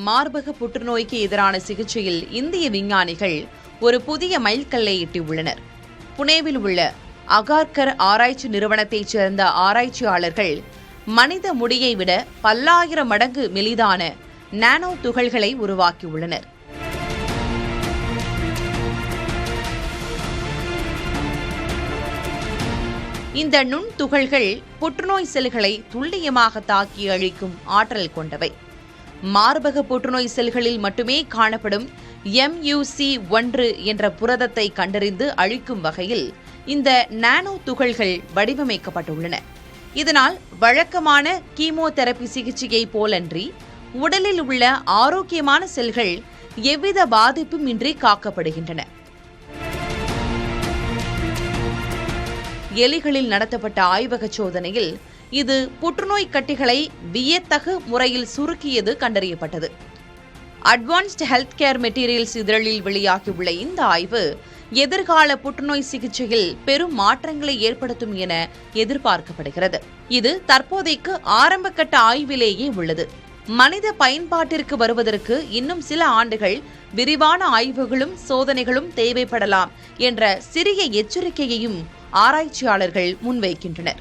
மார்பக புற்றுநோய்க்கு எதிரான சிகிச்சையில் இந்திய விஞ்ஞானிகள் ஒரு புதிய மைல்கல்லை எட்டியுள்ளனர். புனேவில் உள்ள அகார்கர் ஆராய்ச்சி நிறுவனத்தைச் சேர்ந்த ஆராய்ச்சியாளர்கள் மனித முடியை விட பல்லாயிரம் மடங்கு மெலிதான நானோ துகள்களை உருவாக்கியுள்ளனர். இந்த நுண்துகள்கள் புற்றுநோய் செல்களை துல்லியமாக தாக்கி அழிக்கும் ஆற்றல் கொண்டவை. மார்பக புற்றுநோய் செல்களில் மட்டுமே காணப்படும் MUC1 என்ற புரதத்தை கண்டறிந்து அழிக்கும் வகையில் இந்த நானோ துகள்கள் வடிவமைக்கப்பட்டுள்ளன. இதனால் வழக்கமான கீமோதெரபி சிகிச்சையை போலன்றி உடலில் உள்ள ஆரோக்கியமான செல்கள் எவ்வித பாதிப்பும் இன்றி காக்கப்படுகின்றன. எலிகளில் நடத்தப்பட்ட ஆய்வக சோதனையில் இது புற்றுநோய் கட்டிகளை வியத்தகு முறையில் சுருக்கியது கண்டறியப்பட்டது. அட்வான்ஸ்ட் ஹெல்த் கேர் மெட்டீரியல்ஸ் இதழில் வெளியாகியுள்ள இந்த ஆய்வு எதிர்கால புற்றுநோய் சிகிச்சையில் பெரும் மாற்றங்களை ஏற்படுத்தும் என எதிர்பார்க்கப்படுகிறது. இது தற்போதைக்கு ஆரம்பகட்ட ஆய்விலேயே உள்ளது. மனித பயன்பாட்டிற்கு வருவதற்கு இன்னும் சில ஆண்டுகள் விரிவான ஆய்வுகளும் சோதனைகளும் தேவைப்படலாம் என்ற சிறிய எச்சரிக்கையையும் ஆராய்ச்சியாளர்கள் முன்வைக்கின்றனர்.